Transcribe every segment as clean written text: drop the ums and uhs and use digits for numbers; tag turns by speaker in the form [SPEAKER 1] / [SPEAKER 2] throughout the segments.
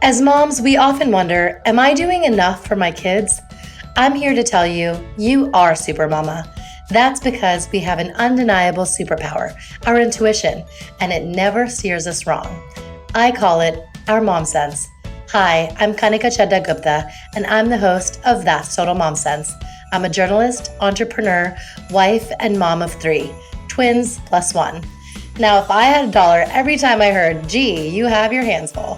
[SPEAKER 1] As moms, we often wonder, am I doing enough for my kids? I'm here to tell you, you are super mama. That's because we have an undeniable superpower, our intuition, and it never steers us wrong. I call it our mom sense. Hi, I'm Kanika Chadda Gupta, and I'm the host of That's Total Mom Sense. I'm a journalist, entrepreneur, wife, and mom of 3, twins plus 1. Now, if I had $1 every time I heard, gee, you have your hands full.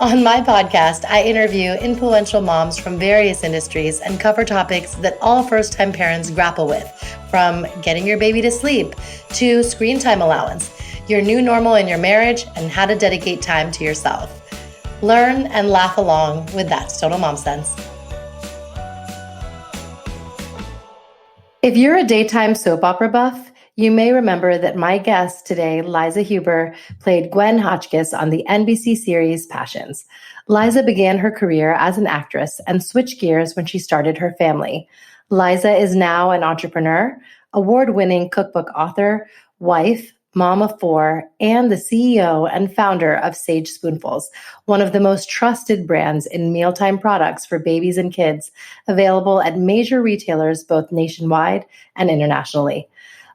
[SPEAKER 1] On my podcast, I interview influential moms from various industries and cover topics that all first-time parents grapple with, from getting your baby to sleep to screen time allowance, your new normal in your marriage, and how to dedicate time to yourself. Learn and laugh along with That's Total Mom Sense. If you're a daytime soap opera buff, you may remember that my guest today, Liza Huber, played Gwen Hotchkiss on the NBC series Passions. Liza began her career as an actress and switched gears when she started her family. Liza is now an entrepreneur, award-winning cookbook author, wife, mom of 4, and the CEO and founder of Sage Spoonfuls, one of the most trusted brands in mealtime products for babies and kids, available at major retailers both nationwide and internationally.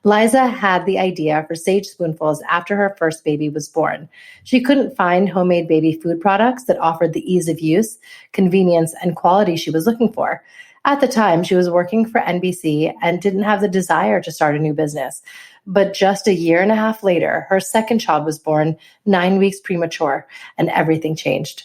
[SPEAKER 1] Liza had the idea for Sage Spoonfuls after her first baby was born. She couldn't find homemade baby food products that offered the ease of use, convenience, and quality she was looking for. At the time, she was working for NBC and didn't have the desire to start a new business. But just a year and a half later, her second child was born 9 weeks premature, and everything changed.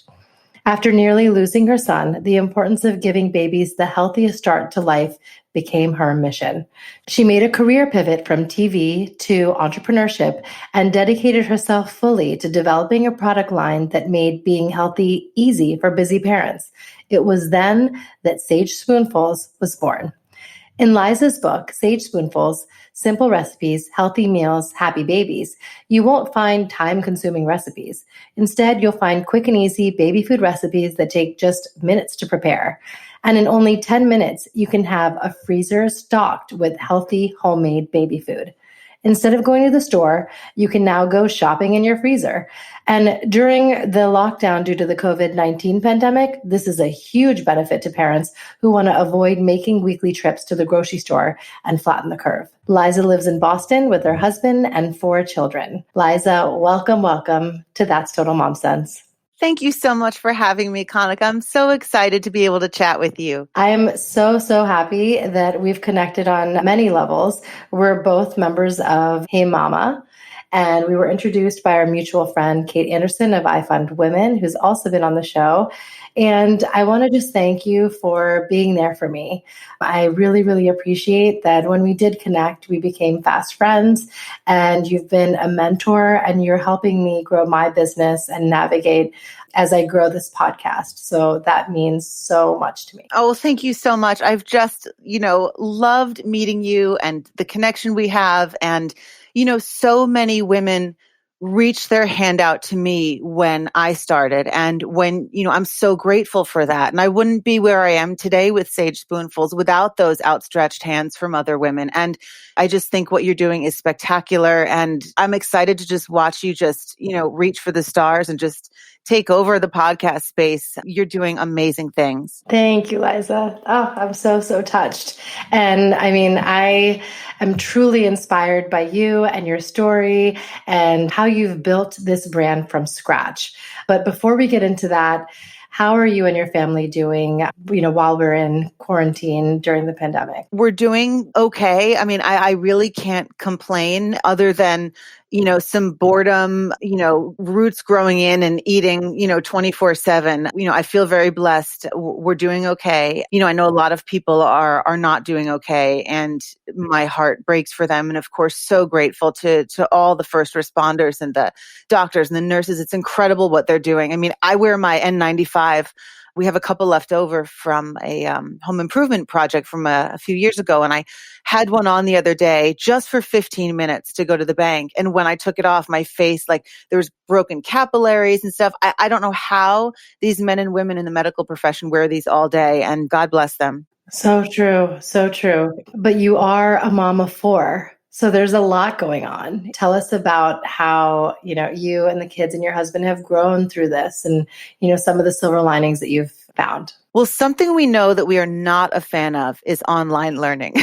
[SPEAKER 1] After nearly losing her son, the importance of giving babies the healthiest start to life became her mission. She made a career pivot from TV to entrepreneurship and dedicated herself fully to developing a product line that made being healthy easy for busy parents. It was then that Sage Spoonfuls was born. In Liza's book, Sage Spoonfuls, Simple Recipes, Healthy Meals, Happy Babies, you won't find time-consuming recipes. Instead, you'll find quick and easy baby food recipes that take just minutes to prepare. And in only 10 minutes, you can have a freezer stocked with healthy homemade baby food. Instead of going to the store, you can now go shopping in your freezer. And during the lockdown due to the COVID-19 pandemic, this is a huge benefit to parents who want to avoid making weekly trips to the grocery store and flatten the curve. Liza lives in Boston with her husband and 4 children. Liza, welcome to That's Total Mom Sense.
[SPEAKER 2] Thank you so much for having me, Kanika. I'm so excited to be able to chat with you.
[SPEAKER 1] I am so happy that we've connected on many levels. We're both members of Hey Mama, and we were introduced by our mutual friend, Kate Anderson of I Fund Women, who's also been on the show. And I want to just thank you for being there for me. I really appreciate that when we did connect, we became fast friends, and you've been a mentor, and you're helping me grow my business and navigate as I grow this podcast. So that means so much to me.
[SPEAKER 2] Oh, thank you so much. I've just, loved meeting you and the connection we have. And, so many women reached their hand out to me when I started. And when, I'm so grateful for that. And I wouldn't be where I am today with Sage Spoonfuls without those outstretched hands from other women. And I just think what you're doing is spectacular. And I'm excited to just watch you just, reach for the stars and just take over the podcast space. You're doing amazing things.
[SPEAKER 1] Thank you, Liza. Oh, I'm so touched. And I mean, I am truly inspired by you and your story and how you've built this brand from scratch. But before we get into that, how are you and your family doing, while we're in quarantine during the pandemic?
[SPEAKER 2] We're doing okay. I mean, I really can't complain other than, some boredom, roots growing in and eating, 24/7. I feel very blessed. We're doing okay. I know a lot of people are not doing okay, and my heart breaks for them. And of course, so grateful to all the first responders and the doctors and the nurses. It's incredible what they're doing. I mean, I wear my N95. We have a couple left over from a home improvement project from a few years ago. And I had one on the other day just for 15 minutes to go to the bank. And when I took it off, my face, there was broken capillaries and stuff. I don't know how these men and women in the medical profession wear these all day, and God bless them.
[SPEAKER 1] So true. But you are a mom of 4. So there's a lot going on. Tell us about how, you and the kids and your husband have grown through this and, some of the silver linings that you've found.
[SPEAKER 2] Well, something we know that we are not a fan of is online learning.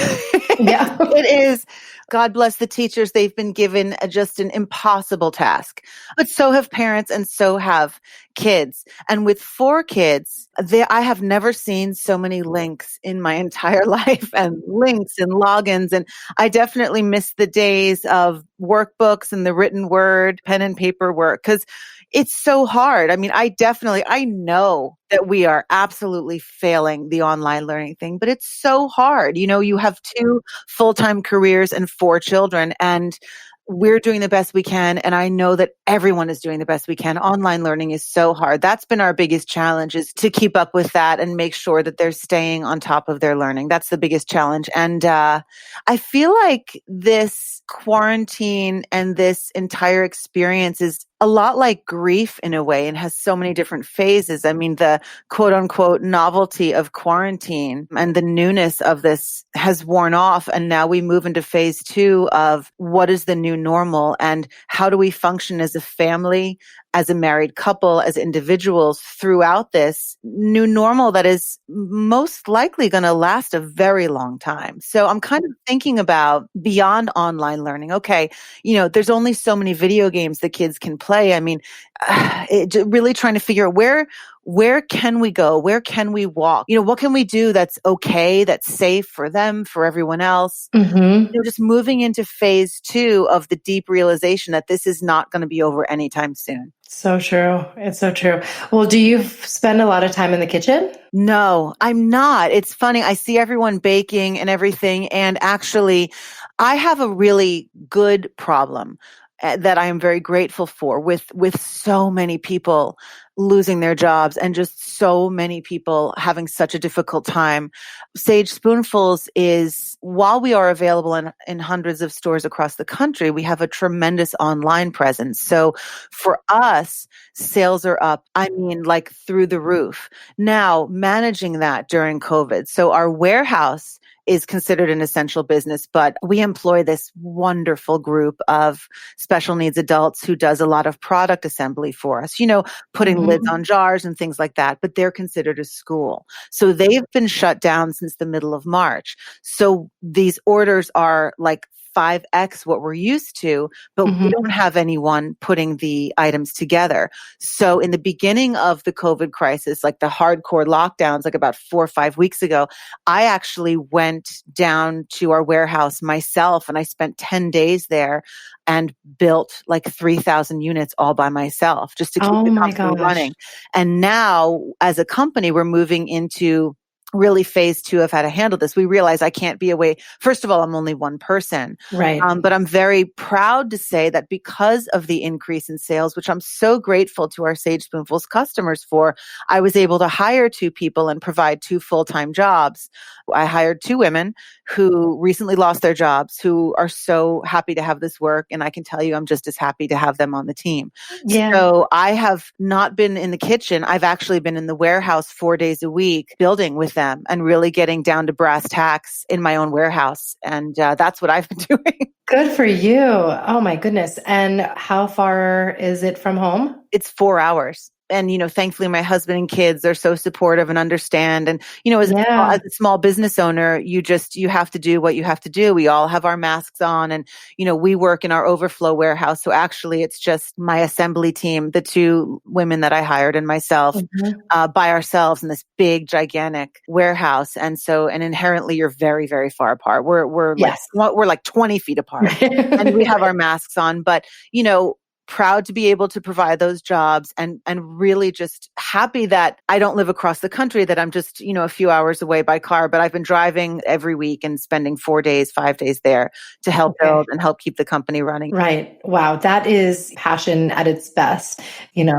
[SPEAKER 1] Yeah.
[SPEAKER 2] It is, God bless the teachers, they've been given just an impossible task. But so have parents and so have kids. And with 4 kids, I have never seen so many links in my entire life, and links and logins. And I definitely miss the days of workbooks and the written word, pen and paper work, because it's so hard. I mean, I know that we are absolutely failing the online learning thing, but it's so hard. You have 2 full-time careers and 4 children, and we're doing the best we can. And I know that everyone is doing the best we can. Online learning is so hard. That's been our biggest challenge, is to keep up with that and make sure that they're staying on top of their learning. That's the biggest challenge. And I feel like this quarantine and this entire experience is a lot like grief in a way, and has so many different phases. I mean, the quote unquote novelty of quarantine and the newness of this has worn off. And now we move into phase 2 of what is the new normal, and how do we function as a family, as a married couple, as individuals throughout this new normal that is most likely going to last a very long time. So I'm kind of thinking about beyond online learning. Okay, there's only so many video games the kids can play. I mean, really trying to figure out where can we go? Where can we walk? What can we do that's okay, that's safe for them, for everyone else?
[SPEAKER 1] Mm-hmm.
[SPEAKER 2] Just moving into phase 2 of the deep realization that this is not going to be over anytime soon.
[SPEAKER 1] So true. It's so true. Well, do you spend a lot of time in the kitchen?
[SPEAKER 2] No, I'm not. It's funny. I see everyone baking and everything. And actually, I have a really good problem that I am very grateful for, with so many people losing their jobs and just so many people having such a difficult time. Sage Spoonfuls is, while we are available in hundreds of stores across the country, we have a tremendous online presence. So for us, sales are up, I mean, like through the roof. Now, managing that during COVID. So our warehouse is considered an essential business, but we employ this wonderful group of special needs adults who does a lot of product assembly for us, putting lids on jars and things like that, but they're considered a school. So they've been shut down since the middle of March. So these orders are like 5x what we're used to, but we don't have anyone putting the items together. So in the beginning of the COVID crisis, like the hardcore lockdowns, like about 4 or 5 weeks ago, I actually went down to our warehouse myself, and I spent 10 days there and built like 3,000 units all by myself, just to keep the company running. And now as a company, we're moving into really phase 2 of how to handle this. We realize I can't be away. First of all, I'm only one person.
[SPEAKER 1] Right.
[SPEAKER 2] But I'm very proud to say that because of the increase in sales, which I'm so grateful to our Sage Spoonfuls customers for, I was able to hire 2 people and provide 2 full-time jobs. I hired 2 women who recently lost their jobs, who are so happy to have this work. And I can tell you, I'm just as happy to have them on the team.
[SPEAKER 1] Yeah.
[SPEAKER 2] So I have not been in the kitchen. I've actually been in the warehouse 4 days a week, building with them and really getting down to brass tacks in my own warehouse. And that's what I've been doing.
[SPEAKER 1] Good for you. Oh my goodness. And how far is it from home?
[SPEAKER 2] It's 4 hours. And, thankfully my husband and kids, they're so supportive and understand. And, as a small business owner, you have to do what you have to do. We all have our masks on, and, we work in our overflow warehouse. So actually it's just my assembly team, the 2 women that I hired and myself, by ourselves in this big, gigantic warehouse. And inherently you're very, very far apart. We're like 20 feet apart and we have our masks on, but, proud to be able to provide those jobs, and really just happy that I don't live across the country, that I'm just, a few hours away by car, but I've been driving every week and spending 4 days, 5 days there to help build and help keep the company running.
[SPEAKER 1] Right. Wow. That is passion at its best,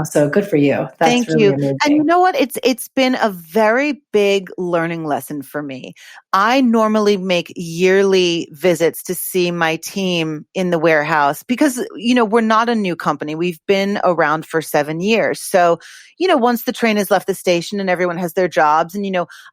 [SPEAKER 1] so good for you. That's
[SPEAKER 2] Thank
[SPEAKER 1] really
[SPEAKER 2] you.
[SPEAKER 1] amazing.
[SPEAKER 2] And you know what? It's been a very big learning lesson for me. I normally make yearly visits to see my team in the warehouse because, we're not a new company. We've been around for 7 years. So, once the train has left the station and everyone has their jobs and,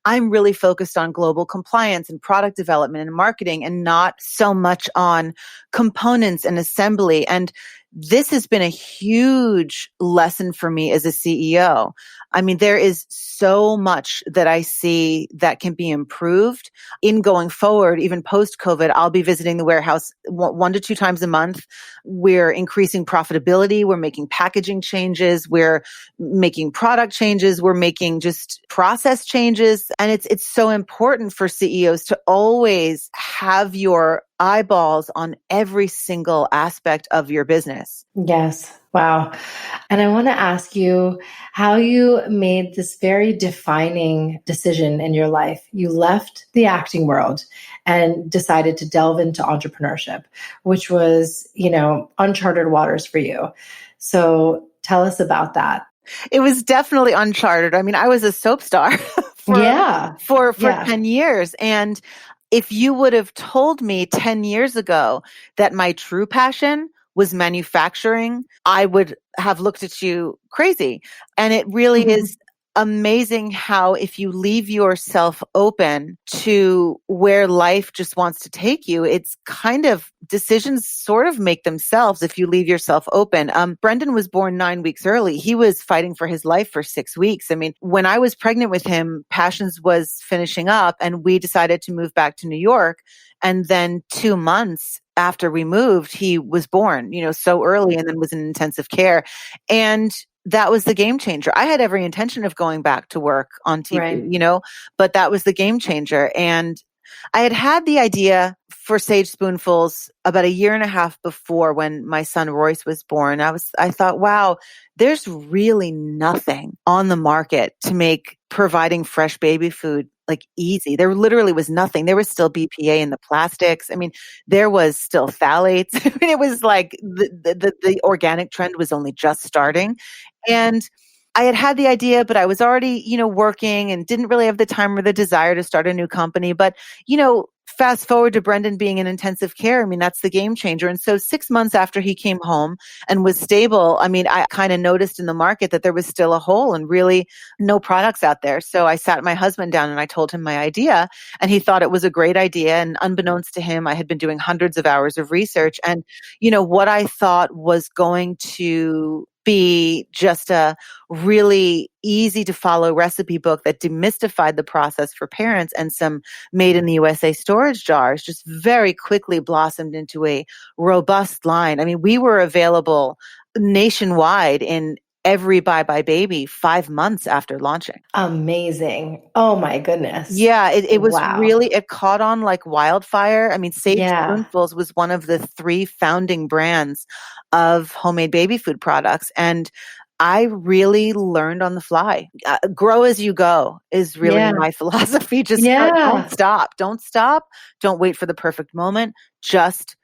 [SPEAKER 2] I'm really focused on global compliance and product development and marketing and not so much on components and assembly. And this has been a huge lesson for me as a CEO. I mean, there is so much that I see that can be improved in going forward, even post-COVID. I'll be visiting the warehouse 1 to 2 times a month. We're increasing profitability. We're making packaging changes. We're making product changes. We're making just process changes. And it's so important for CEOs to always have your eyeballs on every single aspect of your business.
[SPEAKER 1] Yes. Wow. And I want to ask you how you made this very defining decision in your life. You left the acting world and decided to delve into entrepreneurship, which was, uncharted waters for you. So tell us about that.
[SPEAKER 2] It was definitely uncharted. I mean, I was a soap star for 10 years. And if you would have told me 10 years ago that my true passion was manufacturing, I would have looked at you crazy. And it really is amazing how if you leave yourself open to where life just wants to take you, it's kind of decisions sort of make themselves if you leave yourself open. Brendan was born 9 weeks early. He was fighting for his life for 6 weeks. I mean, when I was pregnant with him, Passions was finishing up and we decided to move back to New York. And then 2 months after we moved, he was born, so early and then was in intensive care. And that was the game changer. I had every intention of going back to work on TV,
[SPEAKER 1] Right.
[SPEAKER 2] But that was the game changer. And I had the idea for Sage Spoonfuls about 1.5 years before when my son Royce was born. I thought, wow, there's really nothing on the market to make providing fresh baby food like easy. There literally was nothing. There was still BPA in the plastics. I mean, there was still phthalates. I mean, it was like the organic trend was only just starting. And I had the idea, but I was already, working and didn't really have the time or the desire to start a new company. But, fast forward to Brendan being in intensive care. I mean, that's the game changer. And so 6 months after he came home and was stable, I mean, I kind of noticed in the market that there was still a hole and really no products out there. So I sat my husband down and I told him my idea and he thought it was a great idea. And unbeknownst to him, I had been doing hundreds of hours of research. And, what I thought was going to be just a really easy to follow recipe book that demystified the process for parents and some made in the USA storage jars just very quickly blossomed into a robust line. I mean, we were available nationwide in every Bye Bye Baby 5 months after launching.
[SPEAKER 1] Amazing. Oh my goodness.
[SPEAKER 2] Yeah, it was
[SPEAKER 1] Wow.
[SPEAKER 2] really, it caught on like wildfire. I mean, Sage
[SPEAKER 1] Yeah.
[SPEAKER 2] Spoonfuls was one of the 3 founding brands of homemade baby food products. And I really learned on the fly. Grow as you go is really my philosophy. Just don't stop. Don't stop. Don't wait for the perfect moment. Just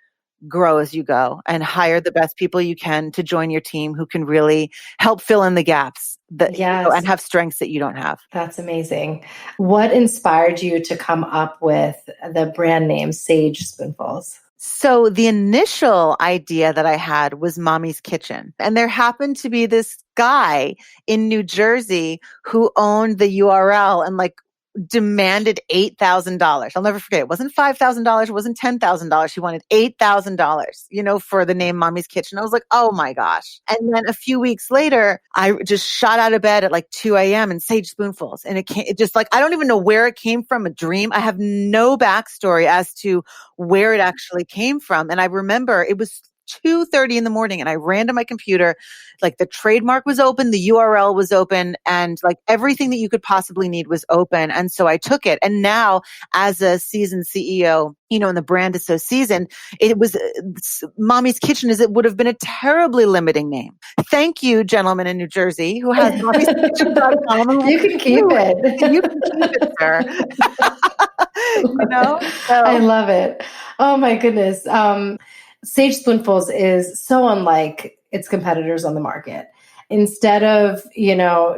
[SPEAKER 2] grow as you go and hire the best people you can to join your team who can really help fill in the gaps that and have strengths that you don't have.
[SPEAKER 1] That's amazing. What inspired you to come up with the brand name Sage Spoonfuls?
[SPEAKER 2] So the initial idea that I had was Mommy's Kitchen. And there happened to be this guy in New Jersey who owned the URL and demanded $8,000. I'll never forget. It wasn't $5,000. It wasn't $10,000. He wanted $8,000, for the name Mommy's Kitchen. I was like, oh my gosh. And then a few weeks later, I just shot out of bed at 2 a.m. and Sage Spoonfuls. And it just I don't even know where it came from, a dream. I have no backstory as to where it actually came from. And I remember it was 2:30 in the morning and I ran to my computer, the trademark was open, the URL was open, and everything that you could possibly need was open. And so I took it. And now as a seasoned CEO, and the brand is so seasoned, it was Mommy's Kitchen it would have been a terribly limiting name. Thank you, gentlemen in New Jersey who has mommyskitchen.com.
[SPEAKER 1] You can keep it.
[SPEAKER 2] You can keep it, sir.
[SPEAKER 1] I love it. Oh my goodness. Sage Spoonfuls is so unlike its competitors on the market. instead of,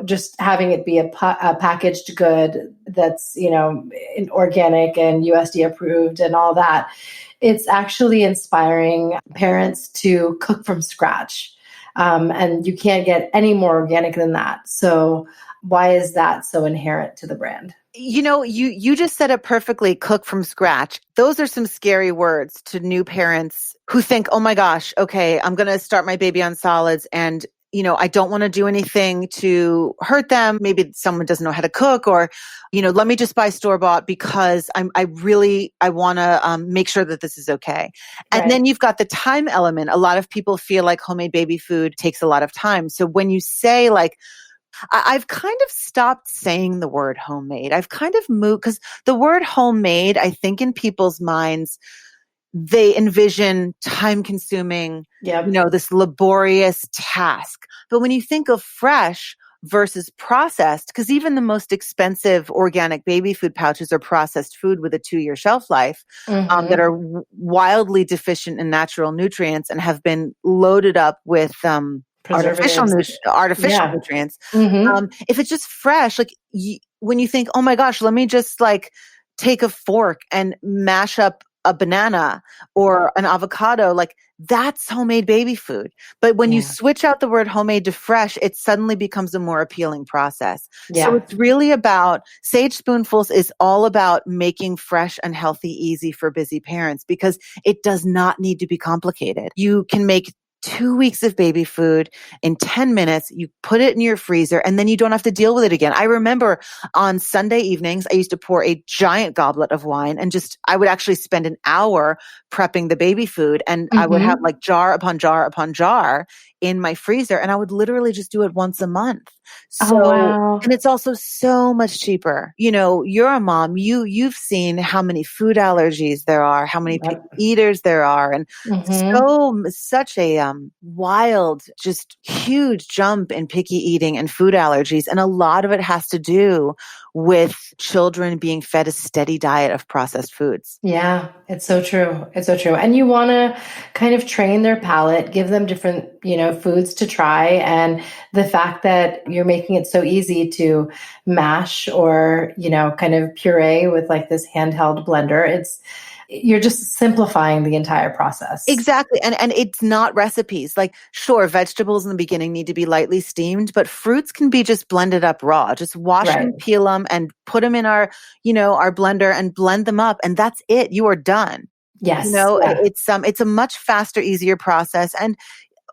[SPEAKER 1] just having it be a packaged good that's, organic and USD approved and all that, it's actually inspiring parents to cook from scratch. And you can't get any more organic than that. So why is that so inherent to the brand?
[SPEAKER 2] You just said it perfectly, cook from scratch. Those are some scary words to new parents who think, oh my gosh, okay, I'm going to start my baby on solids and I don't want to do anything to hurt them. Maybe someone doesn't know how to cook or, let me just buy store-bought because I want to make sure that this is okay. And
[SPEAKER 1] Right.
[SPEAKER 2] then you've got the time element. A lot of people feel like homemade baby food takes a lot of time. So when you say like, I've kind of stopped saying the word homemade. I've kind of moved because the word homemade, I think in people's minds, they envision time consuming,
[SPEAKER 1] Yep.
[SPEAKER 2] this laborious task. But when you think of fresh versus processed, because even the most expensive organic baby food pouches are processed food with a 2-year shelf life that are wildly deficient in natural nutrients and have been loaded up with artificial
[SPEAKER 1] Preservatives. Yeah.
[SPEAKER 2] nutrients.
[SPEAKER 1] Mm-hmm.
[SPEAKER 2] If it's just fresh, like when you think, oh my gosh, let me just like take a fork and mash up a banana or an avocado, like that's homemade baby food. But when you
[SPEAKER 1] Yeah.
[SPEAKER 2] switch out the word homemade to fresh, it suddenly becomes a more appealing process. So
[SPEAKER 1] Yeah.
[SPEAKER 2] it's really about Sage Spoonfuls is all about making fresh and healthy easy for busy parents because it does not need to be complicated. You can make 2 weeks of baby food in 10 minutes. You put it in your freezer and then you don't have to deal with it again. I remember on Sunday evenings, I used to pour a giant goblet of wine and I would actually spend an hour prepping the baby food and I would have like jar upon jar upon jar in my freezer and I would literally just do it once a month.
[SPEAKER 1] Oh,
[SPEAKER 2] So,
[SPEAKER 1] wow.
[SPEAKER 2] and it's also so much cheaper. You're a mom, you've seen how many food allergies there are, how many picky
[SPEAKER 1] Yep.
[SPEAKER 2] eaters there are, and
[SPEAKER 1] Mm-hmm.
[SPEAKER 2] such a wild, just huge jump in picky eating and food allergies. And a lot of it has to do with children being fed a steady diet of processed foods.
[SPEAKER 1] Yeah, it's so true. It's so true. And you want to kind of train their palate, give them different, foods to try. And the fact that you're making it so easy to mash or, kind of puree with like this handheld blender, you're just simplifying the entire process.
[SPEAKER 2] Exactly. And it's not recipes. Like, sure, vegetables in the beginning need to be lightly steamed, but fruits can be just blended up raw. Just wash
[SPEAKER 1] Right.
[SPEAKER 2] them, peel them, and put them in our blender and blend them up. And that's it. You are done.
[SPEAKER 1] Yes. Yeah.
[SPEAKER 2] It's a much faster, easier process. And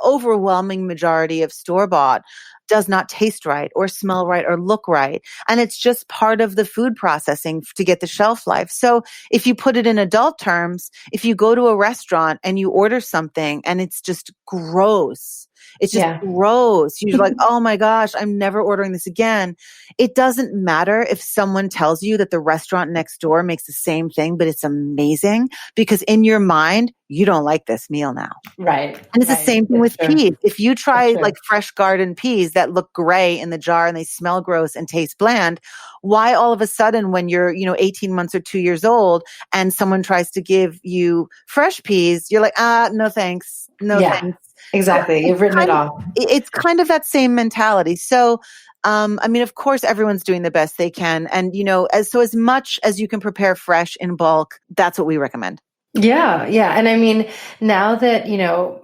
[SPEAKER 2] overwhelming majority of store-bought does not taste right or smell right or look right. And it's just part of the food processing to get the shelf life. So if you put it in adult terms, if you go to a restaurant and you order something and it's just gross, it's just
[SPEAKER 1] Yeah.
[SPEAKER 2] gross. You're like, oh my gosh, I'm never ordering this again. It doesn't matter if someone tells you that the restaurant next door makes the same thing, but it's amazing because in your mind, you don't like this meal now.
[SPEAKER 1] Right.
[SPEAKER 2] And it's the
[SPEAKER 1] Right.
[SPEAKER 2] same thing
[SPEAKER 1] It's
[SPEAKER 2] with
[SPEAKER 1] true.
[SPEAKER 2] peas. If you
[SPEAKER 1] It's
[SPEAKER 2] try
[SPEAKER 1] true.
[SPEAKER 2] like fresh garden peas that look gray in the jar and they smell gross and taste bland, why all of a sudden when you're, 18 months or 2 years old and someone tries to give you fresh peas, you're like, no thanks. No
[SPEAKER 1] Yeah,
[SPEAKER 2] thanks. So
[SPEAKER 1] exactly. You've written it off.
[SPEAKER 2] it's kind of that same mentality. So, of course, everyone's doing the best they can. And, as much as you can prepare fresh in bulk, that's what we recommend.
[SPEAKER 1] Yeah, yeah. And I mean, now that,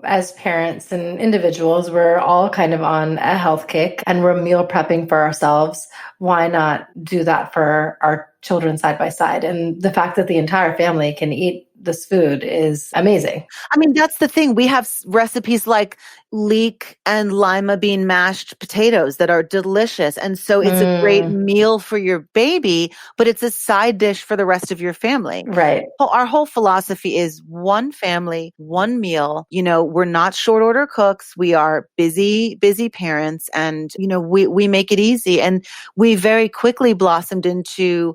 [SPEAKER 1] as parents and individuals, we're all kind of on a health kick and we're meal prepping for ourselves, why not do that for our children side by side? And the fact that the entire family can eat this food is amazing.
[SPEAKER 2] That's the thing. We have recipes like leek and lima bean mashed potatoes that are delicious. And so it's a great meal for your baby, but it's a side dish for the rest of your family.
[SPEAKER 1] Right.
[SPEAKER 2] Our whole philosophy is one family, one meal. We're not short order cooks. We are busy parents and, we make it easy. And we very quickly blossomed into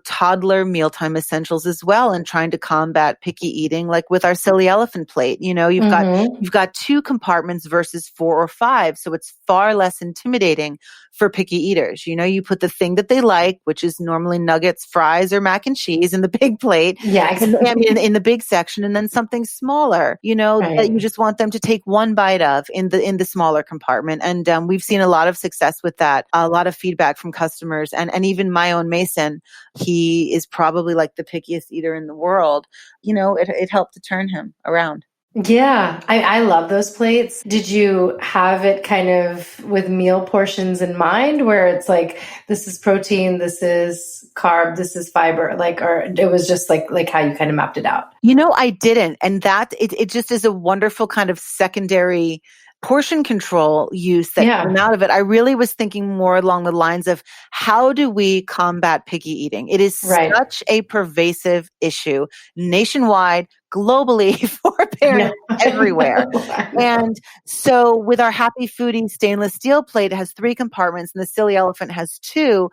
[SPEAKER 2] toddler mealtime essentials as well and trying to combat picky eating, like with our silly elephant plate. You've got 2 compartments versus 4 or 5. So it's far less intimidating for picky eaters. You put the thing that they like, which is normally nuggets, fries, or mac and cheese in the big plate.
[SPEAKER 1] Yeah,
[SPEAKER 2] And, I
[SPEAKER 1] exactly.
[SPEAKER 2] mean, in the big section, and then something smaller, that you
[SPEAKER 1] Right.
[SPEAKER 2] just want them to take one bite of in the smaller compartment. And we've seen a lot of success with that, a lot of feedback from customers. And even my own Mason, he is probably like the pickiest eater in the world. It helped to turn him around.
[SPEAKER 1] Yeah, I love those plates. Did you have it kind of with meal portions in mind where it's like, this is protein, this is carb, this is fiber, like, or it was just like how you kind of mapped it out?
[SPEAKER 2] I didn't. And that it just is a wonderful kind of secondary portion control use that came
[SPEAKER 1] Yeah,
[SPEAKER 2] out of it. I really was thinking more along the lines of how do we combat picky eating? It is
[SPEAKER 1] right.
[SPEAKER 2] such a pervasive issue nationwide, globally for
[SPEAKER 1] I know.
[SPEAKER 2] parents everywhere.
[SPEAKER 1] I know.
[SPEAKER 2] And so with our Happy Foodie stainless steel plate, it has 3 compartments and the Silly Elephant has 2.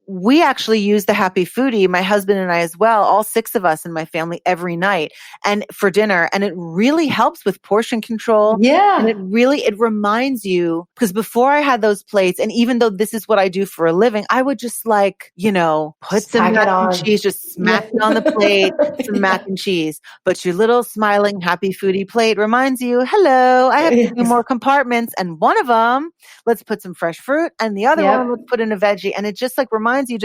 [SPEAKER 2] We actually use the Happy Foodie, my husband and I as well, all 6 of us in my family every night and for dinner. And it really helps with portion control. And
[SPEAKER 1] Yeah.
[SPEAKER 2] it reminds you, because before I had those plates, and even though this is what I do for a living, I would just put
[SPEAKER 1] Just
[SPEAKER 2] some
[SPEAKER 1] tack it
[SPEAKER 2] mac and
[SPEAKER 1] on.
[SPEAKER 2] cheese, just
[SPEAKER 1] Yeah.
[SPEAKER 2] smack it on the plate, some mac and cheese. But your little smiling Happy Foodie plate reminds you, hello, I have 2 more compartments and one of them, let's put some fresh fruit and the other one,
[SPEAKER 1] Yep.
[SPEAKER 2] let's put in a veggie. And it just reminds you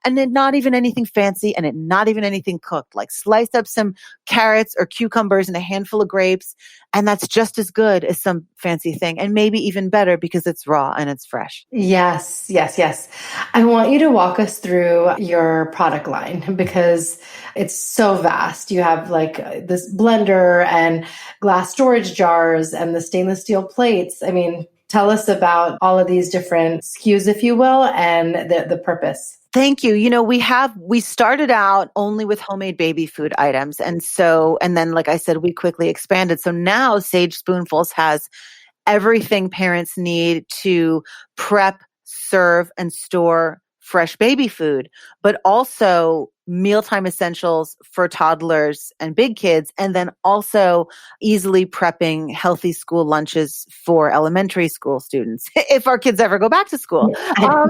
[SPEAKER 2] and then not even anything fancy and not even anything cooked, like slice up some carrots or cucumbers and a handful of grapes. And that's just as good as some fancy thing and maybe even better because it's raw and it's fresh.
[SPEAKER 1] Yes, yes, yes. I want you to walk us through your product line because it's so vast. You have like this blender and glass storage jars and the stainless steel plates. I mean, tell us about all of these different SKUs, if you will, and the purpose.
[SPEAKER 2] Thank you. We started out only with homemade baby food items. And then, like I said, we quickly expanded. So now Sage Spoonfuls has everything parents need to prep, serve, and store fresh baby food, but also mealtime essentials for toddlers and big kids, and then also easily prepping healthy school lunches for elementary school students if our kids ever go back to school. Um,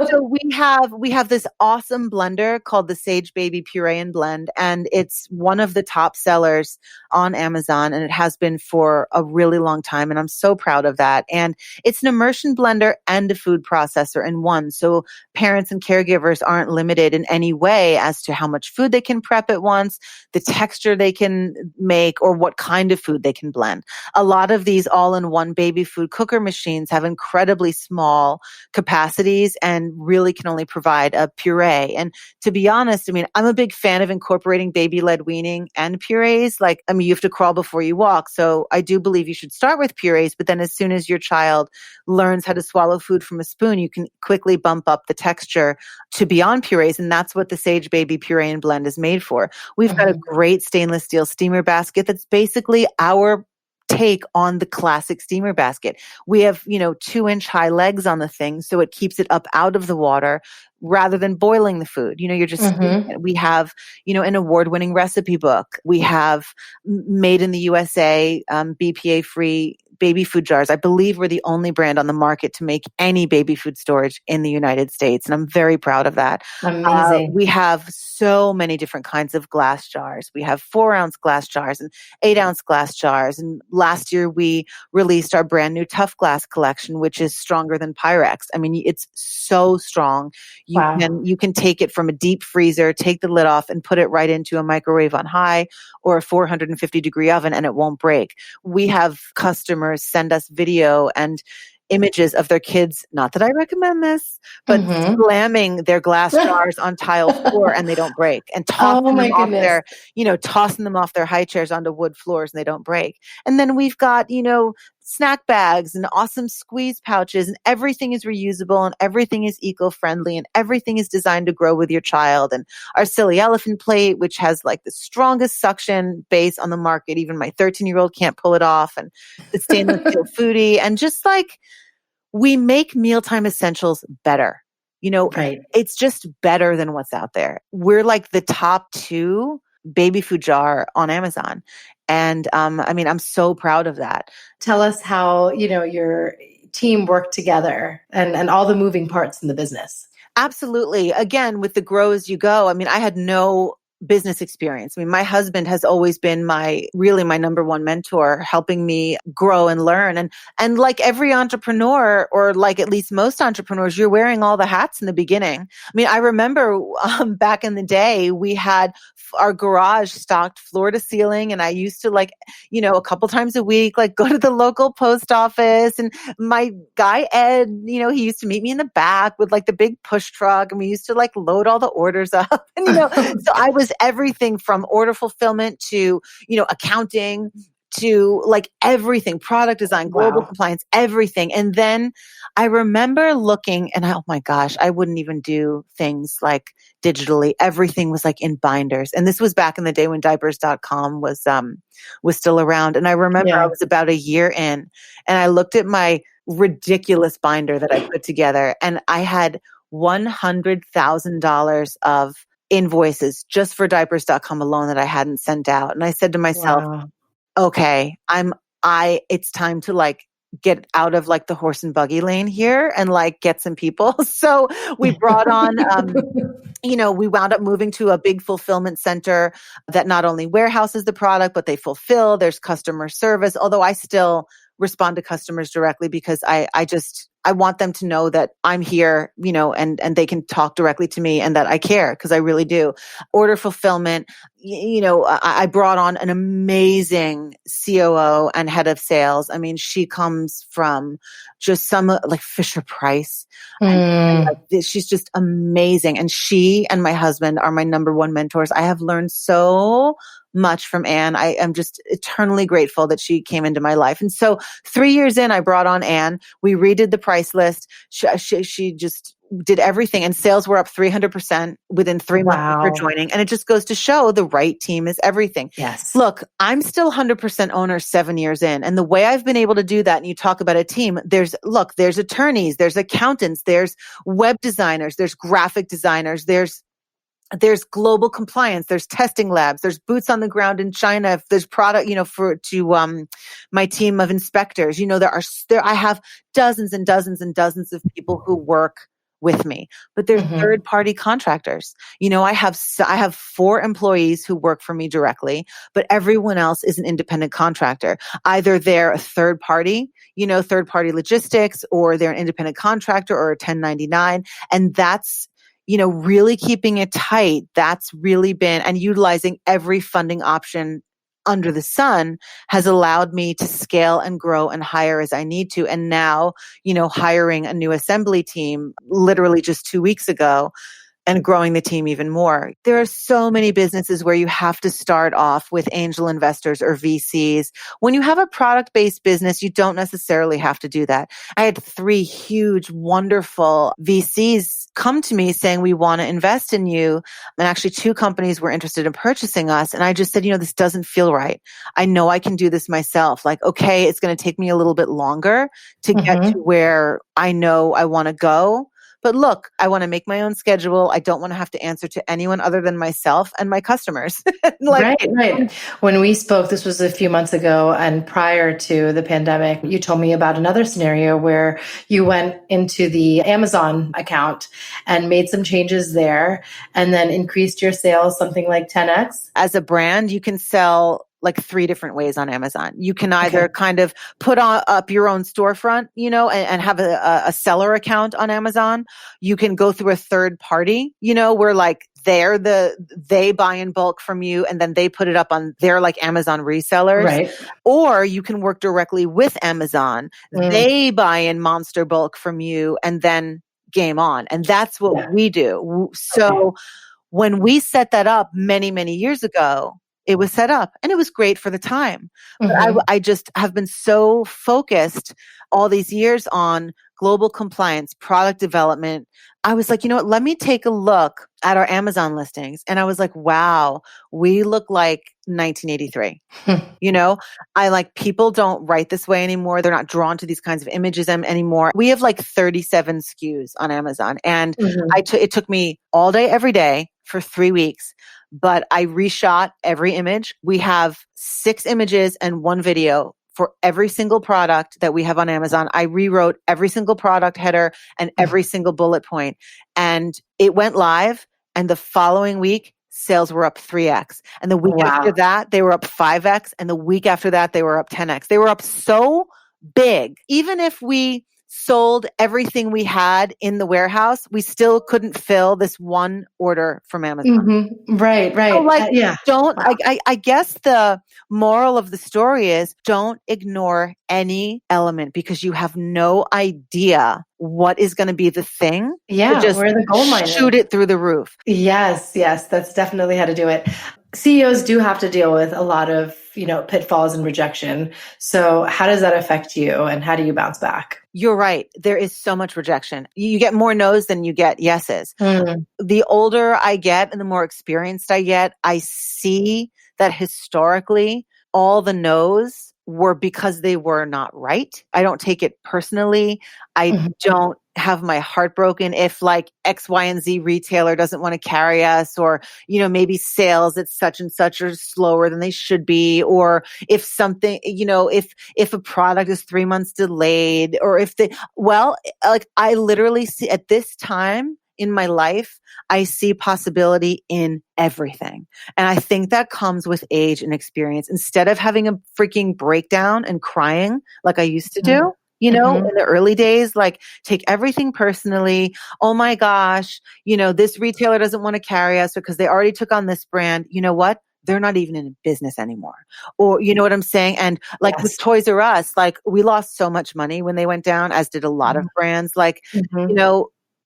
[SPEAKER 2] so we have this awesome blender called the Sage Baby Puree and Blend, and it's one of the top sellers on Amazon, and it has been for a really long time, and I'm so proud of that. And it's an immersion blender and a food processor in one, so parents and caregivers aren't limited in any way as to how much food they can prep at once, the texture they can make, or what kind of food they can blend. A lot of these all-in-one baby food cooker machines have incredibly small capacities and really can only provide a puree. And to be honest, I'm a big fan of incorporating baby-led weaning and purees. You have to crawl before you walk. So I do believe you should start with purees, but then as soon as your child learns how to swallow food from a spoon, you can quickly bump up the texture to beyond purees. And that's what the Sage Baby Puree and Blend is made for. We've got a
[SPEAKER 1] Mhm.
[SPEAKER 2] great stainless steel steamer basket that's basically our take on the classic steamer basket. We have, 2-inch high legs on the thing, so it keeps it up out of the water rather than boiling the food. You're just steaming
[SPEAKER 1] Mhm.
[SPEAKER 2] it. We have, an award-winning recipe book. We have made in the USA, BPA-free baby food jars. I believe we're the only brand on the market to make any baby food storage in the United States, and I'm very proud of that.
[SPEAKER 1] Amazing.
[SPEAKER 2] We have so many different kinds of glass jars. We have 4-ounce glass jars and 8-ounce glass jars. And last year we released our brand new Tough Glass collection, which is stronger than Pyrex. It's so strong.
[SPEAKER 1] Wow.
[SPEAKER 2] You can take it from a deep freezer, take the lid off, and put it right into a microwave on high or a 450-degree oven, and it won't break. We have customers send us video and images of their kids, not that I recommend this, but
[SPEAKER 1] Mhm.
[SPEAKER 2] slamming their glass jars on tile floor and they don't break, and
[SPEAKER 1] Oh my goodness.
[SPEAKER 2] tossing them off their high chairs onto wood floors and they don't break. And then we've got, snack bags and awesome squeeze pouches, and everything is reusable and everything is eco-friendly and everything is designed to grow with your child. And our Silly Elephant plate, which has the strongest suction base on the market, even my 13-year-old can't pull it off, and the stainless steel foodie, and just we make mealtime essentials better.
[SPEAKER 1] Right.
[SPEAKER 2] It's just better than what's out there. We're the top 2 baby food jar on Amazon. And I'm so proud of that.
[SPEAKER 1] Tell us how, you're team work together and all the moving parts in the business?
[SPEAKER 2] Absolutely. Again, with the grow as you go, I mean, I had no business experience. I mean, my husband has always been really my number one mentor, helping me grow and learn. And like every entrepreneur, or like at least most entrepreneurs, you're wearing all the hats in the beginning. I mean, I remember back in the day, we had our garage stocked floor to ceiling. And I used to a couple times a week, like go to the local post office. And my guy, Ed, he used to meet me in the back with like the big push truck. And we used to like load all the orders up. And, so I was everything from order fulfillment to, accounting to like everything, product design, global compliance, everything. And then I remember looking and oh my gosh, I wouldn't even do things like digitally. Everything was like in binders. And this was back in the day when diapers.com was still around. And I remember I was about a year in and I looked at my ridiculous binder that I put together and I had $100,000 of invoices just for diapers.com alone that I hadn't sent out. And I said to myself, okay, it's time to like get out of like the horse and buggy lane here and like get some people. So we brought on, we wound up moving to a big fulfillment center that not only warehouses the product, but they fulfill. There's customer service, although I still respond to customers directly because I want them to know that I'm here, and they can talk directly to me and that I care because I really do. Order fulfillment, I brought on an amazing COO and head of sales. I mean, she comes from just some like Fisher Price. And she's just amazing. And she and my husband are my number one mentors. I have learned so much from Anne. I am just eternally grateful that she came into my life. And so 3 years in, I brought on Anne. We redid the price list. She just did everything and sales were up 300% within 3 months of her joining. And it just goes to show the right team is everything.
[SPEAKER 1] Yes.
[SPEAKER 2] Look, I'm still 100% owner 7 years in. And the way I've been able to do that, and you talk about a team, there's attorneys, there's accountants, there's web designers, there's graphic designers, there's global compliance, there's testing labs, there's boots on the ground in China, if there's product, my team of inspectors, I have dozens and dozens and dozens of people who work with me, but there's third party contractors. I have 4 employees who work for me directly, but everyone else is an independent contractor. Either they're a third party logistics, or they're an independent contractor or a 1099. And that's, really keeping it tight. That's really been, and utilizing every funding option under the sun has allowed me to scale and grow and hire as I need to. And now, hiring a new assembly team literally just 2 weeks ago and growing the team even more. There are so many businesses where you have to start off with angel investors or VCs. When you have a product-based business, you don't necessarily have to do that. I had 3 huge, wonderful VCs come to me saying, we want to invest in you. And actually 2 companies were interested in purchasing us. And I just said, this doesn't feel right. I know I can do this myself. Like, okay, it's going to take me a little bit longer to get to where I know I want to go. But look, I want to make my own schedule. I don't want to have to answer to anyone other than myself and my customers.
[SPEAKER 1] Right. When we spoke, this was a few months ago, and prior to the pandemic, you told me about another scenario where you went into the Amazon account and made some changes there and then increased your sales something like 10x.
[SPEAKER 2] As a brand, you can sell like 3 different ways on Amazon. You can either kind of put up your own storefront, and have a seller account on Amazon. You can go through a third party, where like they buy in bulk from you and then they put it up on their like Amazon resellers.
[SPEAKER 1] Right.
[SPEAKER 2] Or you can work directly with Amazon. They buy in monster bulk from you and then game on. And that's what we do. So when we set that up many, many years ago, it was set up and it was great for the time. But I just have been so focused all these years on global compliance, product development. I was like, let me take a look at our Amazon listings. And I was like, wow, we look like 1983. People don't write this way anymore. They're not drawn to these kinds of images anymore. We have like 37 SKUs on Amazon. And it took me all day, every day for 3 weeks. But I reshot every image. We have 6 images and 1 video for every single product that we have on Amazon. I rewrote every single product header and every single bullet point. And it went live. And the following week, sales were up 3x. And the week after that, they were up 5x. And the week after that, they were up 10x. They were up so big. Even if we sold everything we had in the warehouse, we still couldn't fill this one order from Amazon.
[SPEAKER 1] Mm-hmm. Right.
[SPEAKER 2] So I guess the moral of the story is don't ignore any element because you have no idea what is going to be the thing.
[SPEAKER 1] Yeah,
[SPEAKER 2] just
[SPEAKER 1] where the gold mine
[SPEAKER 2] shoot it through the roof.
[SPEAKER 1] Yes, that's definitely how to do it. CEOs do have to deal with a lot of, pitfalls and rejection. So how does that affect you and how do you bounce back?
[SPEAKER 2] You're right. There is so much rejection. You get more no's than you get yeses. The older I get and the more experienced I get, I see that historically all the no's were because they were not right. I don't take it personally. I don't have my heart broken if like X, Y, and Z retailer doesn't want to carry us, or, maybe sales at such and such are slower than they should be. Or if something, if a product is 3 months delayed, or I literally see at this time in my life, I see possibility in everything. And I think that comes with age and experience. Instead of having a freaking breakdown and crying like I used to do, in the early days, like take everything personally. Oh my gosh, this retailer doesn't want to carry us because they already took on this brand. You know what? They're not even in business anymore. Or you know what I'm saying? And like with Toys R Us, like we lost so much money when they went down, as did a lot of brands. Like,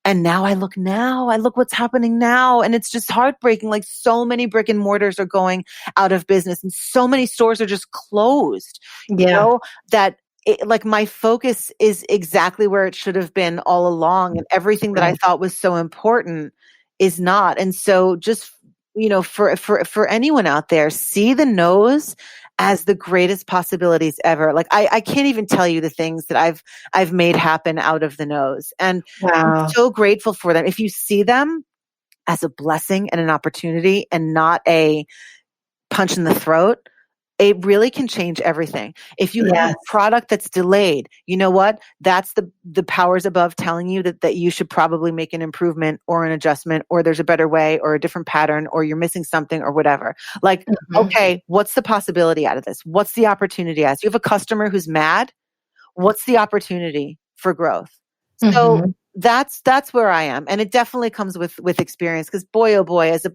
[SPEAKER 2] and now I look what's happening now. And it's just heartbreaking. Like so many brick and mortars are going out of business and so many stores are just closed, that like my focus is exactly where it should have been all along. And everything that I thought was so important is not. And so just, for anyone out there, see the no's as the greatest possibilities ever. Like I can't even tell you the things that I've made happen out of the no's. And I'm so grateful for them. If you see them as a blessing and an opportunity and not a punch in the throat, it really can change everything. If you have a product that's delayed, you know what? That's the powers above telling you that you should probably make an improvement or an adjustment, or there's a better way or a different pattern, or you're missing something or whatever. Like, okay, what's the possibility out of this? What's the opportunity as? You have a customer who's mad. What's the opportunity for growth? So that's where I am. And it definitely comes with experience, because boy, oh boy, as a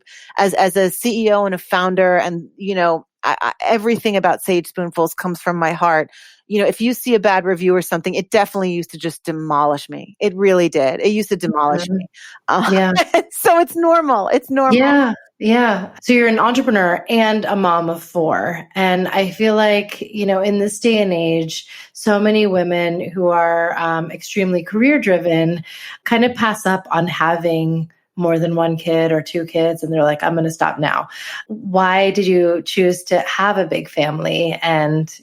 [SPEAKER 2] CEO and a founder, and, everything about Sage Spoonfuls comes from my heart. If you see a bad review or something, it definitely used to just demolish me. It really did. It used to demolish me. So it's normal. It's normal.
[SPEAKER 1] Yeah. So you're an entrepreneur and a mom of 4. And I feel like, in this day and age, so many women who are extremely career driven kind of pass up on having more than 1 kid or 2 kids. And they're like, I'm going to stop now. Why did you choose to have a big family? And,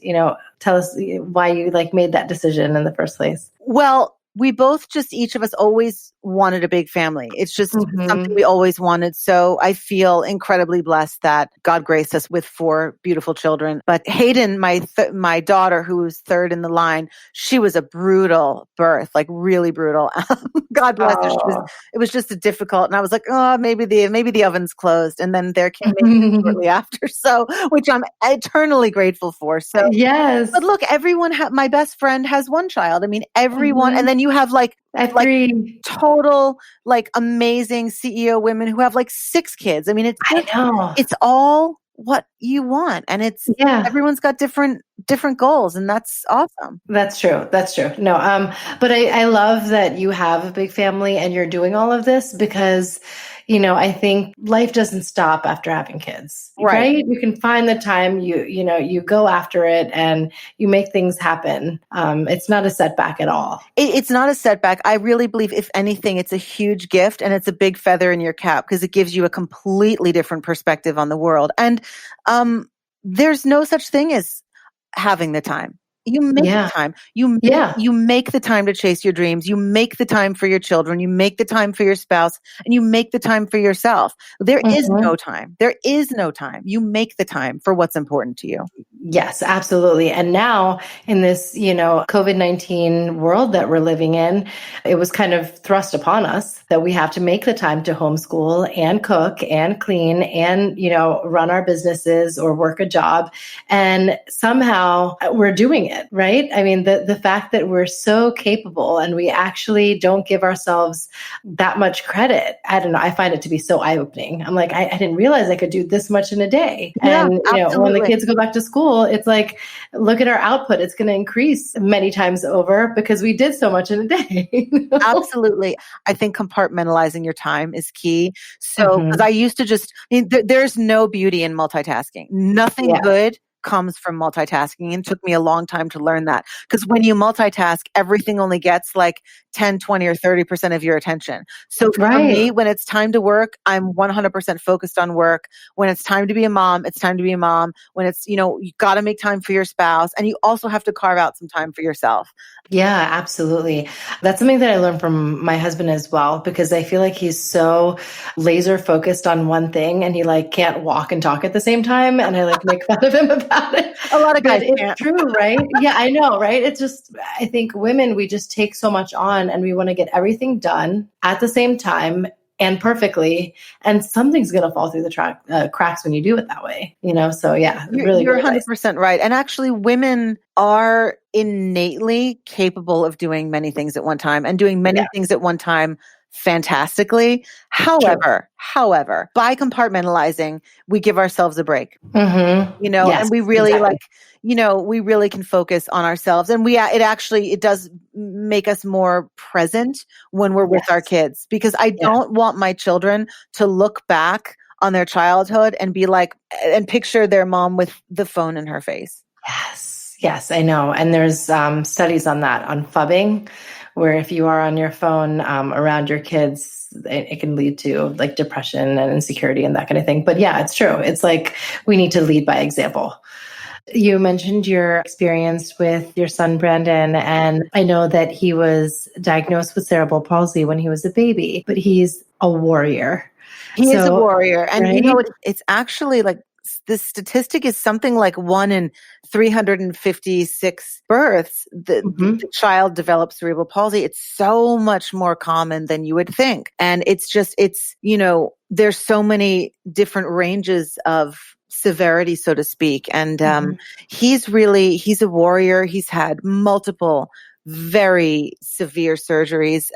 [SPEAKER 1] tell us why you made that decision in the first place.
[SPEAKER 2] Well, we both each of us always wanted a big family. It's just something we always wanted. So I feel incredibly blessed that God graced us with 4 beautiful children. But Hayden, my daughter, who was 3rd in the line, she was a brutal birth, like really brutal. God bless her. It was just a difficult. And I was like, oh, maybe the oven's closed. And then there came in shortly after. So, which I'm eternally grateful for. So
[SPEAKER 1] yes.
[SPEAKER 2] But look, everyone, my best friend has 1 child. I mean, everyone, and then you have like total amazing CEO women who have 6 kids. I mean, it's all what you want, and everyone's got different goals, and that's awesome.
[SPEAKER 1] That's true. No, but I love that you have a big family and you're doing all of this, because I think life doesn't stop after having kids, right? You can find the time, you go after it and you make things happen. It's not a setback at all.
[SPEAKER 2] It's not a setback. I really believe, if anything, it's a huge gift, and it's a big feather in your cap, because it gives you a completely different perspective on the world. And there's no such thing as having the time. You make the time. You make the time to chase your dreams. You make the time for your children. You make the time for your spouse, and you make the time for yourself. There is no time. There is no time. You make the time for what's important to you.
[SPEAKER 1] Yes, absolutely. And now in this, COVID-19 world that we're living in, it was kind of thrust upon us that we have to make the time to homeschool and cook and clean and, run our businesses or work a job. And somehow we're doing it, right? I mean, the fact that we're so capable and we actually don't give ourselves that much credit. I don't know. I find it to be so eye-opening. I'm like, I didn't realize I could do this much in a day.
[SPEAKER 2] Yeah,
[SPEAKER 1] And, when the
[SPEAKER 2] absolutely.
[SPEAKER 1] kids go back to school, it's like, look at our output. It's going to increase many times over because we did so much in a day.
[SPEAKER 2] Absolutely. I think compartmentalizing your time is key. So, because
[SPEAKER 1] Mhm.
[SPEAKER 2] I used to there's no beauty in multitasking. Nothing
[SPEAKER 1] Yeah.
[SPEAKER 2] good comes from multitasking. And it took me a long time to learn that. Because when you multitask, everything only gets like 10, 20, or 30% of your attention. So for
[SPEAKER 1] Right.
[SPEAKER 2] me, when it's time to work, I'm 100% focused on work. When it's time to be a mom, it's time to be a mom. When it's, you got to make time for your spouse, and you also have to carve out some time for yourself.
[SPEAKER 1] Yeah, absolutely. That's something that I learned from my husband as well, because I feel like he's so laser focused on one thing and he like can't walk and talk at the same time. And I like make fun of him about it.
[SPEAKER 2] A lot of guys
[SPEAKER 1] But it's
[SPEAKER 2] can't.
[SPEAKER 1] true, right? Yeah, I know, right? It's just, I think women, we just take so much on and we want to get everything done at the same time and perfectly. And something's going to fall through the cracks when you do it that way, So yeah, really
[SPEAKER 2] You're
[SPEAKER 1] good advice.
[SPEAKER 2] 100% right. And actually, women are innately capable of doing many things at one time and doing many
[SPEAKER 1] Yeah,
[SPEAKER 2] things at one time fantastically.
[SPEAKER 1] true.
[SPEAKER 2] However, by compartmentalizing, we give ourselves a break.
[SPEAKER 1] Yes,
[SPEAKER 2] And we really
[SPEAKER 1] exactly.
[SPEAKER 2] we really can focus on ourselves, and it does make us more present when we're with our
[SPEAKER 1] Yes.
[SPEAKER 2] kids, because I
[SPEAKER 1] Yeah.
[SPEAKER 2] don't want my children to look back on their childhood and be like, and picture their mom with the phone in her face.
[SPEAKER 1] Yes, yes, I know. And there's studies on that, on phubbing, where if you are on your phone around your kids, it can lead to like depression and insecurity and that kind of thing. But yeah, it's true. It's like we need to lead by example. You mentioned your experience with your son, Brandon, and I know that he was diagnosed with cerebral palsy when he was a baby, but he's a warrior.
[SPEAKER 2] He is a
[SPEAKER 1] So,
[SPEAKER 2] warrior. And
[SPEAKER 1] right?
[SPEAKER 2] it's actually like this statistic is something like 1 in 356 births,
[SPEAKER 1] Hmm.
[SPEAKER 2] the child develops cerebral palsy. It's so much more common than you would think. And there's so many different ranges of severity, so to speak. And
[SPEAKER 1] Hmm.
[SPEAKER 2] he's a warrior. He's had multiple very severe surgeries.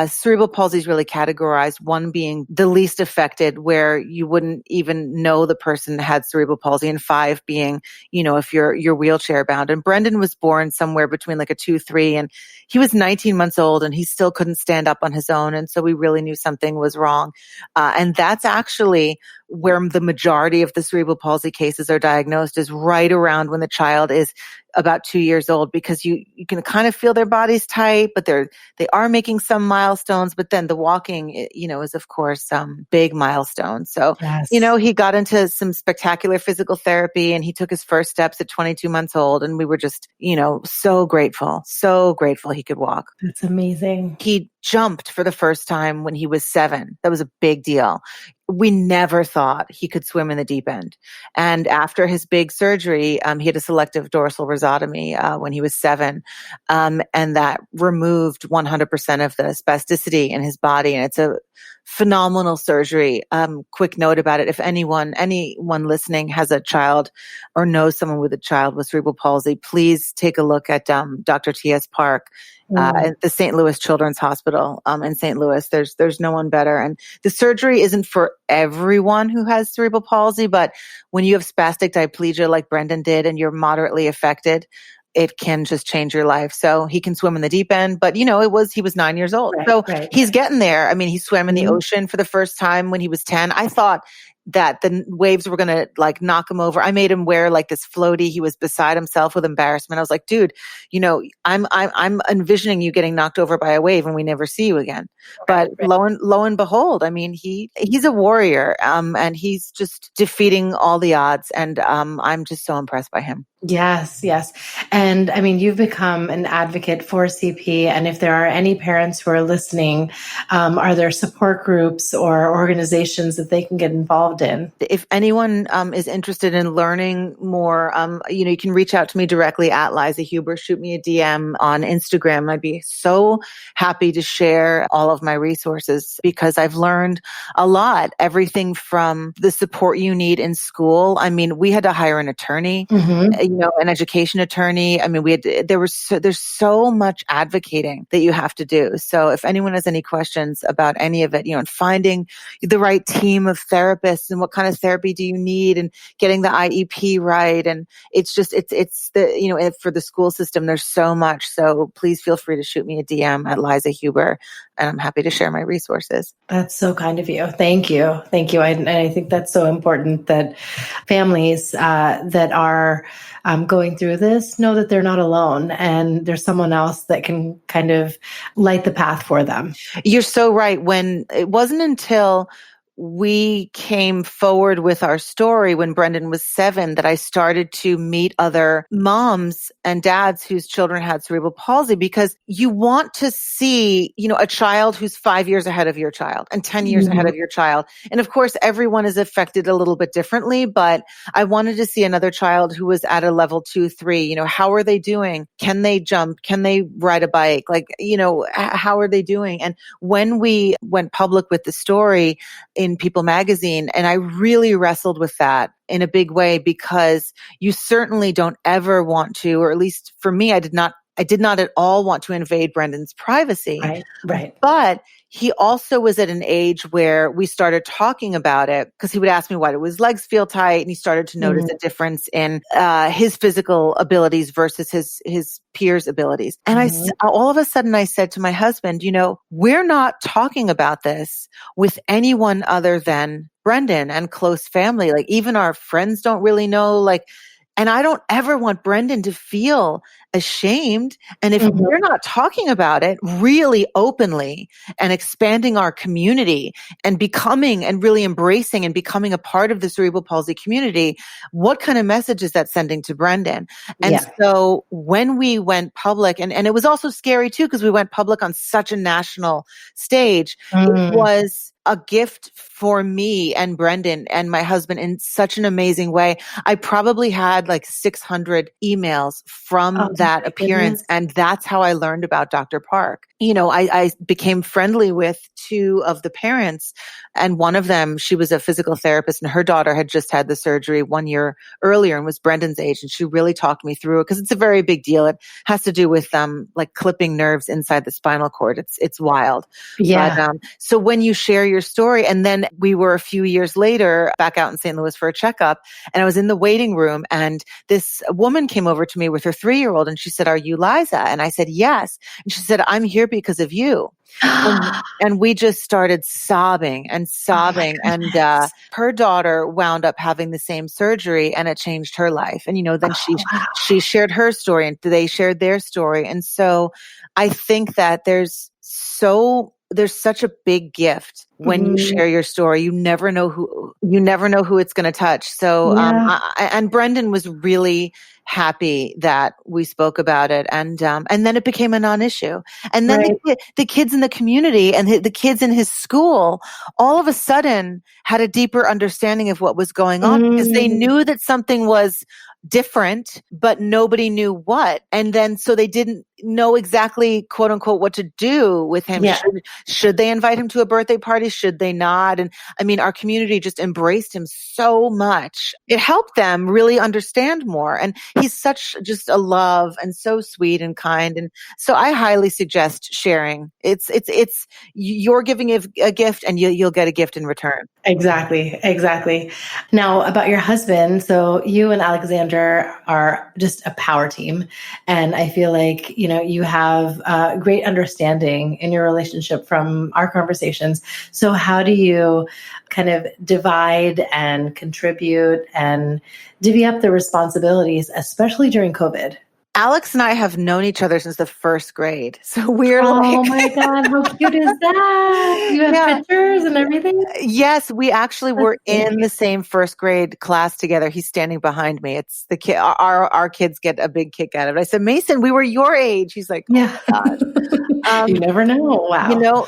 [SPEAKER 2] Cerebral palsy is really categorized, one being the least affected, where you wouldn't even know the person had cerebral palsy, and 5 being, if you're wheelchair bound. And Brendan was born somewhere between like a 2, 3, and he was 19 months old and he still couldn't stand up on his own. And so we really knew something was wrong. And that's actually where the majority of the cerebral palsy cases are diagnosed, is right around when the child is about 2 years old, because you can kind of feel their bodies tight, but they are making some milestones. But then the walking, is of course big milestone. So,
[SPEAKER 1] Yes.
[SPEAKER 2] he got into some spectacular physical therapy, and he took his first steps at 22 months old. And we were just, so grateful he could walk.
[SPEAKER 1] That's amazing.
[SPEAKER 2] He jumped for the first time when he was 7. That was a big deal. We never thought he could swim in the deep end. And after his big surgery, he had a selective dorsal rhizotomy when he was 7. And that removed 100% of the spasticity in his body. And it's a phenomenal surgery. Quick note about it. If anyone listening has a child or knows someone with a child with cerebral palsy, please take a look at Dr. T.S. Park at the St. Louis Children's Hospital in St. Louis. There's no one better. And the surgery isn't for everyone who has cerebral palsy, but when you have spastic diplegia like Brendan did and you're moderately affected, it can just change your life. So he can swim in the deep end, but he was 9 years old.
[SPEAKER 1] Right,
[SPEAKER 2] So
[SPEAKER 1] right.
[SPEAKER 2] he's getting there. I mean, he swam in the
[SPEAKER 1] Mhm.
[SPEAKER 2] ocean for the first time when he was 10. I thought that the waves were going to like knock him over. I made him wear like this floaty. He was beside himself with embarrassment. I was like, dude, I'm envisioning you getting knocked over by a wave and we never see you again. But
[SPEAKER 1] Right, right.
[SPEAKER 2] lo and behold, I mean, he's a warrior, and he's just defeating all the odds. And I'm just so impressed by him.
[SPEAKER 1] Yes, yes. And I mean, you've become an advocate for CP. And if there are any parents who are listening, are there support groups or organizations that they can get involved in?
[SPEAKER 2] If anyone is interested in learning more, you can reach out to me directly at Liza Huber. Shoot me a DM on Instagram. I'd be so happy to share all of my resources because I've learned a lot. Everything from the support you need in school. I mean, we had to hire an attorney,
[SPEAKER 1] Mm-hmm.
[SPEAKER 2] an education attorney. I mean, there's so much advocating that you have to do. So if anyone has any questions about any of it, and finding the right team of therapists and what kind of therapy do you need and getting the IEP right. And it's for the school system, there's so much. So please feel free to shoot me a DM at Liza Huber and I'm happy to share my resources.
[SPEAKER 1] That's so kind of you. Thank you. Thank you. And I think that's so important that families that are going through this know that they're not alone and there's someone else that can kind of light the path for them.
[SPEAKER 2] You're so right. When it wasn't until we came forward with our story when Brendan was 7 that I started to meet other moms and dads whose children had cerebral palsy, because you want to see, a child who's 5 years ahead of your child and 10 years ahead of your child. And of course, everyone is affected a little bit differently, but I wanted to see another child who was at a level 2, 3, how are they doing? Can they jump? Can they ride a bike? How are they doing? And when we went public with the story in People magazine, and I really wrestled with that in a big way, because you certainly don't ever want to, or at least for me, I did not at all want to invade Brendan's privacy.
[SPEAKER 1] Right.
[SPEAKER 2] But he also was at an age where we started talking about it because he would ask me why do his legs feel tight, and he started to notice a difference in his physical abilities versus his peers' abilities. And all of a sudden I said to my husband, we're not talking about this with anyone other than Brendan and close family. Like even our friends don't really know, and I don't ever want Brendan to feel ashamed. And if we're not talking about it really openly and expanding our community and becoming and really embracing and becoming a part of the cerebral palsy community, what kind of message is that sending to Brendan? And so when we went public, and it was also scary too, because we went public on such a national stage, it was a gift for me and Brendan and my husband in such an amazing way. I probably had 600 emails from that appearance. And that's how I learned about Dr. Park. I became friendly with 2 of the parents, and one of them, she was a physical therapist, and her daughter had just had the surgery 1 year earlier and was Brendan's age. And she really talked me through it because it's a very big deal. It has to do with clipping nerves inside the spinal cord. It's wild.
[SPEAKER 1] Yeah.
[SPEAKER 2] But, so when you share your story, and then we were a few years later back out in St. Louis for a checkup, and I was in the waiting room, and this woman came over to me with her 3-year-old, and she said, "Are you Liza?" And I said, "Yes." And she said, "I'm here because of you." And we just started sobbing and sobbing. And her daughter wound up having the same surgery, and it changed her life. And, then she shared her story, and they shared their story. And so I think that there's such a big gift when you share your story. You never know who it's going to touch. So, and Brendan was really happy that we spoke about it. And then it became a non-issue. And then the kids in the community and the kids in his school all of a sudden had a deeper understanding of what was going on, because they knew that something was different, but nobody knew what. And then so they didn't know exactly, quote unquote, what to do with him.
[SPEAKER 1] Yeah.
[SPEAKER 2] Should they invite him to a birthday party? Should they not? And I mean, our community just embraced him so much. It helped them really understand more. And he's such just a love and so sweet and kind. And so I highly suggest sharing. It's you're giving a gift, and you'll get a gift in return.
[SPEAKER 1] Exactly. Now, about your husband. So you and Alexander are just a power team. And I feel like, you have great understanding in your relationship from our conversations. So how do you kind of divide and contribute and divvy up the responsibilities, especially during COVID?
[SPEAKER 2] Alex and I have known each other since the first grade. So we're
[SPEAKER 1] Oh
[SPEAKER 2] like,
[SPEAKER 1] my God, how cute is that? You have
[SPEAKER 2] yeah.
[SPEAKER 1] pictures and everything?
[SPEAKER 2] Yes, we actually
[SPEAKER 1] That's
[SPEAKER 2] were
[SPEAKER 1] so
[SPEAKER 2] in the
[SPEAKER 1] cute.
[SPEAKER 2] same first grade class together. He's standing behind me. It's the kid. Our kids get a big kick out of it. I said, Mason, we were your age. He's like, oh
[SPEAKER 1] Yeah.
[SPEAKER 2] my gosh.
[SPEAKER 1] You never know.
[SPEAKER 2] You
[SPEAKER 1] Wow.
[SPEAKER 2] know,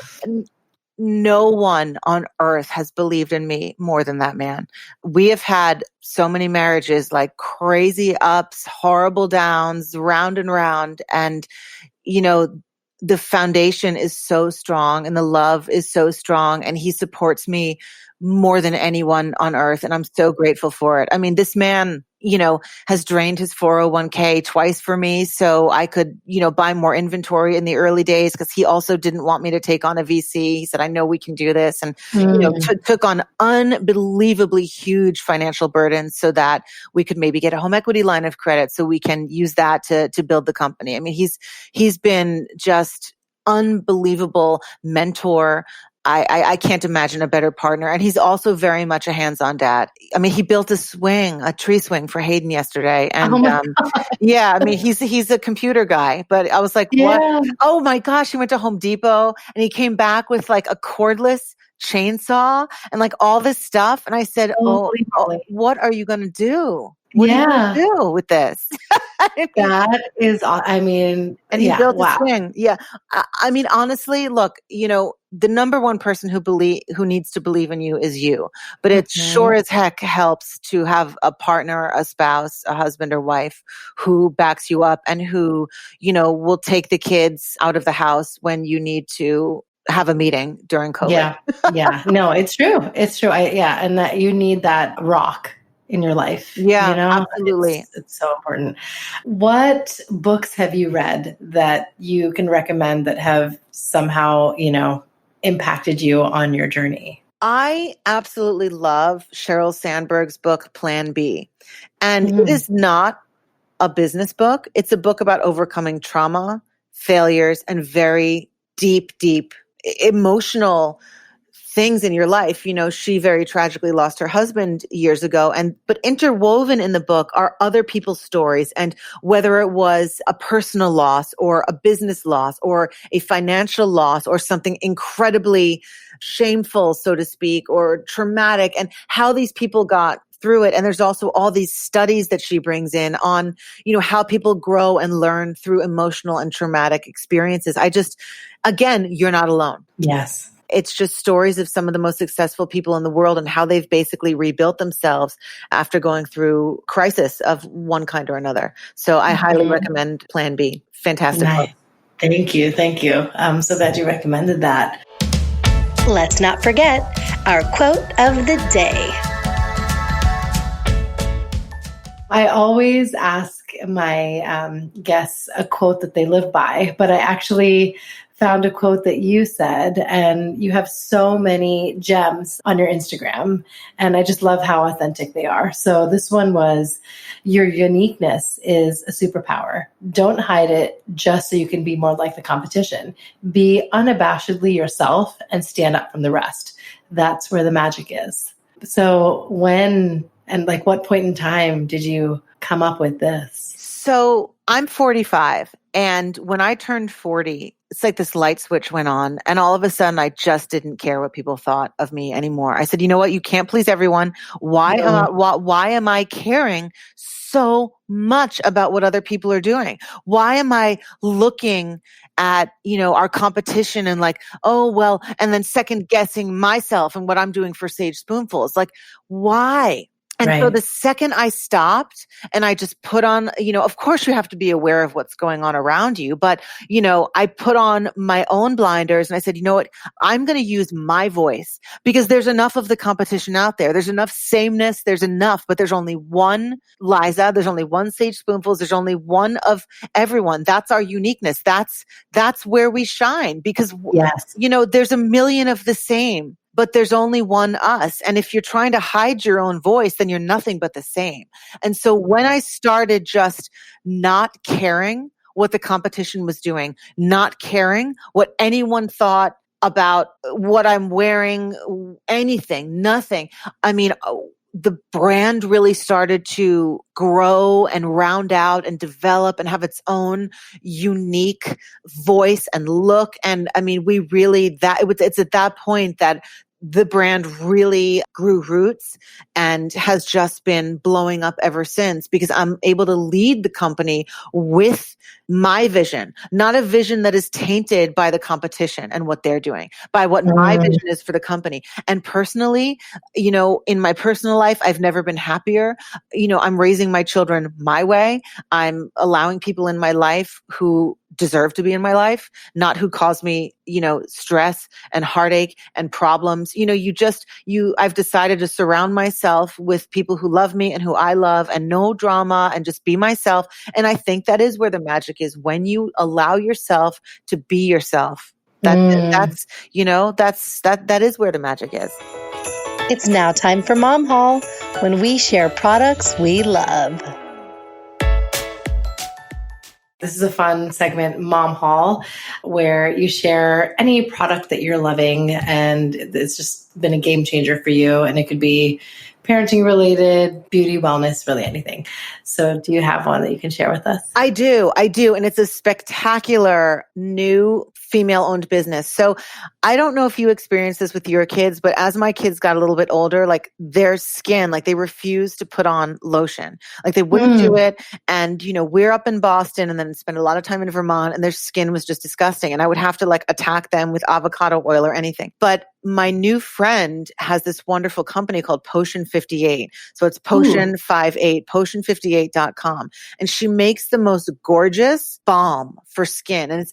[SPEAKER 2] no one on earth has believed in me more than that man. We have had so many marriages, like crazy ups, horrible downs, round and round. And, you know, the foundation is so strong and the love is so strong, and he supports me more than anyone on earth. And I'm so grateful for it. I mean, this man, has drained his 401k twice for me so I could, buy more inventory in the early days, because he also didn't want me to take on a VC. He said, I know we can do this. And, took on unbelievably huge financial burdens so that we could maybe get a home equity line of credit so we can use that to build the company. I mean, he's been just unbelievable mentor. I can't imagine a better partner. And he's also very much a hands-on dad. I mean, he built a tree swing for Hayden yesterday. And
[SPEAKER 1] Oh my
[SPEAKER 2] yeah, I mean, he's a computer guy, but I was like, what?
[SPEAKER 1] Yeah.
[SPEAKER 2] Oh my gosh, he went to Home Depot and he came back with like a cordless chainsaw and like all this stuff. And I said,
[SPEAKER 1] Holy moly.
[SPEAKER 2] what are you going to do? What are you going
[SPEAKER 1] Yeah.
[SPEAKER 2] to do with this?
[SPEAKER 1] That is, I mean,
[SPEAKER 2] And he
[SPEAKER 1] yeah,
[SPEAKER 2] built a
[SPEAKER 1] wow.
[SPEAKER 2] swing. Yeah. I mean, honestly, look, the number one person who needs to believe in you is you. But it sure as heck helps to have a partner, a spouse, a husband or wife who backs you up and who, will take the kids out of the house when you need to have a meeting during COVID.
[SPEAKER 1] Yeah. Yeah. No, it's true. It's true. And that you need that rock in your life.
[SPEAKER 2] Yeah, absolutely.
[SPEAKER 1] It's so important. What books have you read that you can recommend that have somehow, impacted you on your journey?
[SPEAKER 2] I absolutely love Sheryl Sandberg's book, Plan B. And it is not a business book. It's a book about overcoming trauma, failures, and very deep, deep emotional things in your life. She very tragically lost her husband years ago, but interwoven in the book are other people's stories. And whether it was a personal loss or a business loss or a financial loss or something incredibly shameful, so to speak, or traumatic, and how these people got through it. And there's also all these studies that she brings in on, how people grow and learn through emotional and traumatic experiences. Again, you're not alone.
[SPEAKER 1] Yes.
[SPEAKER 2] It's just stories of some of the most successful people in the world and how they've basically rebuilt themselves after going through crisis of one kind or another. So I highly recommend Plan B. Fantastic book.
[SPEAKER 1] Thank you. Thank you. I'm so glad you recommended that.
[SPEAKER 3] Let's not forget our quote of the day.
[SPEAKER 1] I always ask my guests a quote that they live by, but I actually found a quote that you said, and you have so many gems on your Instagram, and I just love how authentic they are. So this one was, your uniqueness is a superpower. Don't hide it just so you can be more like the competition. Be unabashedly yourself and stand up from the rest. That's where the magic is. So what point in time did you come up with this?
[SPEAKER 2] So I'm 45, and when I turned 40, it's like this light switch went on, and all of a sudden I just didn't care what people thought of me anymore. I said, you know what? You can't please everyone. Why am I caring so much about what other people are doing? Why am I looking at, our competition and like, oh, well, and then second guessing myself and what I'm doing for Sage Spoonfuls? Like, why? And so the second I stopped and I just put on, of course you have to be aware of what's going on around you, but, I put on my own blinders and I said, you know what, I'm going to use my voice, because there's enough of the competition out there. There's enough sameness. There's enough, but there's only one Liza. There's only one Sage Spoonfuls. There's only one of everyone. That's our uniqueness. That's where we shine, because, there's a million of the same, but there's only one us. And if you're trying to hide your own voice, then you're nothing but the same. And so when I started just not caring what the competition was doing, not caring what anyone thought about what I'm wearing, anything, nothing. I mean, the brand really started to grow and round out and develop and have its own unique voice and look. And I mean, we really, it's at that point that the brand really grew roots and has just been blowing up ever since, because I'm able to lead the company with my vision, not a vision that is tainted by the competition and what they're doing, by what my vision is for the company. And personally, in my personal life, I've never been happier. I'm raising my children my way. I'm allowing people in my life who deserve to be in my life, not who cause me, stress and heartache and problems. I've decided to surround myself with people who love me and who I love, and no drama, and just be myself. And I think that is where the magic is, when you allow yourself to be yourself. That is where the magic is.
[SPEAKER 3] It's now time for Mom Haul, when we share products we love.
[SPEAKER 1] This is a fun segment, Mom Haul, where you share any product that you're loving and it's just been a game changer for you. And it could be parenting related, beauty, wellness, really anything. So do you have one that you can share with us?
[SPEAKER 2] I do. And it's a spectacular new female-owned business. So I don't know if you experienced this with your kids, but as my kids got a little bit older, like their skin, like they refused to put on lotion. Like they wouldn't do it. And, we're up in Boston and then spend a lot of time in Vermont, and their skin was just disgusting. And I would have to like attack them with avocado oil or anything. But my new friend has this wonderful company called Potion 58. So it's Potion 58, potion58.com. And she makes the most gorgeous balm for skin. And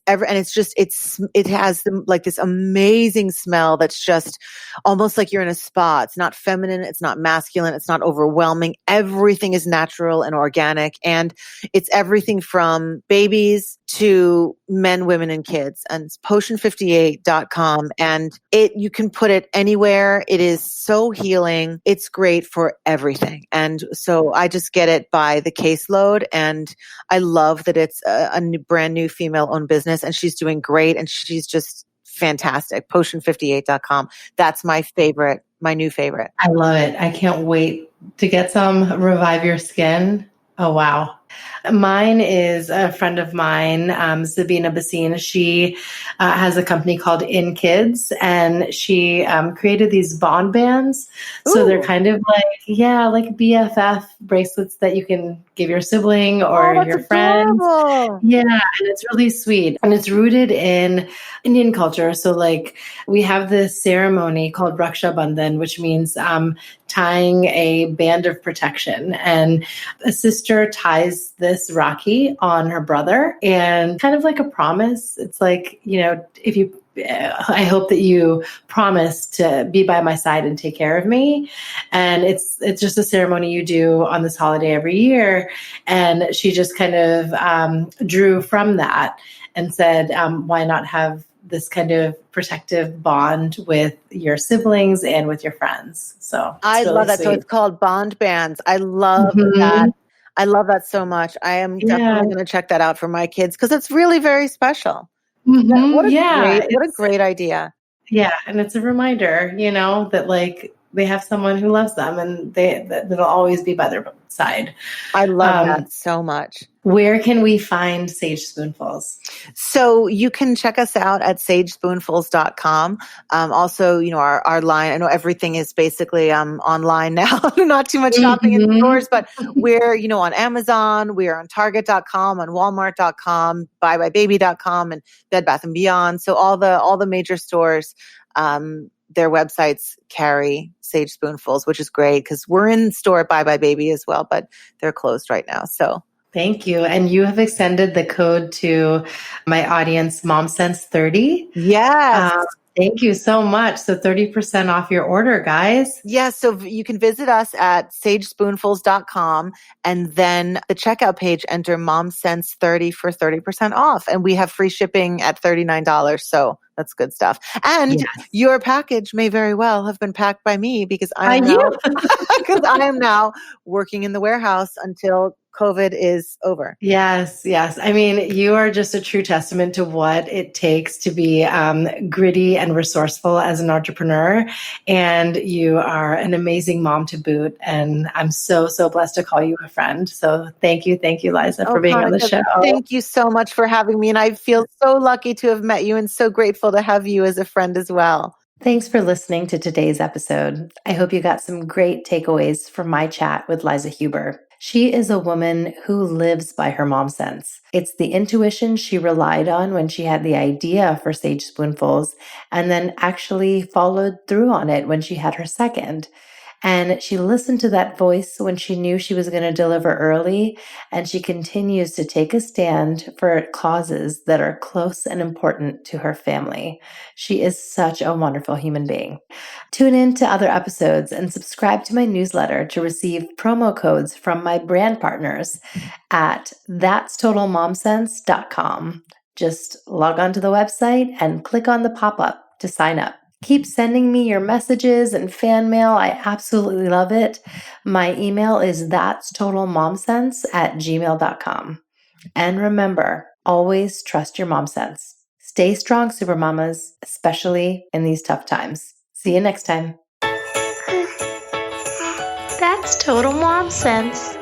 [SPEAKER 2] it has this amazing smell that's just almost like you're in a spa. It's not feminine. It's not masculine. It's not overwhelming. Everything is natural and organic. And it's everything from babies to men, women, and kids. And it's potion58.com. And you can put it anywhere. It is so healing. It's great for everything. And so I just get it by the caseload. And I love that it's a brand new female-owned business, and she's doing great. And she's just fantastic. Potion58.com. That's my favorite, my new favorite.
[SPEAKER 1] I love it. I can't wait to get some. Revive Your Skin. Oh, wow. Mine is a friend of mine, Sabina Basine. She has a company called In Kids, and she created these bond bands. So they're kind of like BFF bracelets that you can give your sibling or your friends. Yeah, and it's really sweet. And it's rooted in Indian culture. So like we have this ceremony called Raksha Bandhan, which means tying a band of protection. And a sister ties this Rakhi on her brother, and kind of like a promise. It's like, I hope that you promise to be by my side and take care of me. And it's just a ceremony you do on this holiday every year. And she just kind of drew from that and said, why not have this kind of protective bond with your siblings and with your friends? So
[SPEAKER 2] I
[SPEAKER 1] really
[SPEAKER 2] love that.
[SPEAKER 1] sweet.
[SPEAKER 2] So it's called bond bands. I love that. I love that so much. I am definitely going to check that out for my kids, because it's really very special. What a great idea.
[SPEAKER 1] Yeah. And it's a reminder, that like they have someone who loves them, and that'll always be by their side.
[SPEAKER 2] I love that so much.
[SPEAKER 1] Where can we find Sage Spoonfuls?
[SPEAKER 2] So you can check us out at sagespoonfuls.com. Also, our line, I know everything is basically online now, not too much shopping in stores, but we're, on Amazon, we're on Target.com, on Walmart.com, buybybaby.com, and Bed Bath & Beyond. So all the major stores, their websites carry Sage Spoonfuls, which is great, because we're in store at Bye Bye Baby as well, but they're closed right now. So
[SPEAKER 1] thank you. And you have extended the code to my audience, MomSense30.
[SPEAKER 2] Yes.
[SPEAKER 1] Thank you so much. So 30% off your order, guys.
[SPEAKER 2] Yes. So you can visit us at sagespoonfuls.com, and then the checkout page, enter MomSense30 for 30% off. And we have free shipping at $39. So that's good stuff. And your package may very well have been packed by me, because I am now working in the warehouse until COVID is over.
[SPEAKER 1] Yes, yes. I mean, you are just a true testament to what it takes to be gritty and resourceful as an entrepreneur. And you are an amazing mom to boot. And I'm so, so blessed to call you a friend. So thank you, Liza, for being on the show.
[SPEAKER 2] Thank you so much for having me. And I feel so lucky to have met you and so grateful to have you as a friend as well.
[SPEAKER 1] Thanks for listening to today's episode. I hope you got some great takeaways from my chat with Liza Huber. She is a woman who lives by her mom sense. It's the intuition she relied on when she had the idea for Sage Spoonfuls and then actually followed through on it when she had her second. And she listened to that voice when she knew she was going to deliver early, and she continues to take a stand for causes that are close and important to her family. She is such a wonderful human being. Tune in to other episodes and subscribe to my newsletter to receive promo codes from my brand partners at that'stotalmomsense.com. Just log on to the website and click on the pop-up to sign up. Keep sending me your messages and fan mail. I absolutely love it. My email is that'stotalmomsense@gmail.com. And remember, always trust your mom sense. Stay strong, supermamas, especially in these tough times. See you next time.
[SPEAKER 3] That's total mom sense.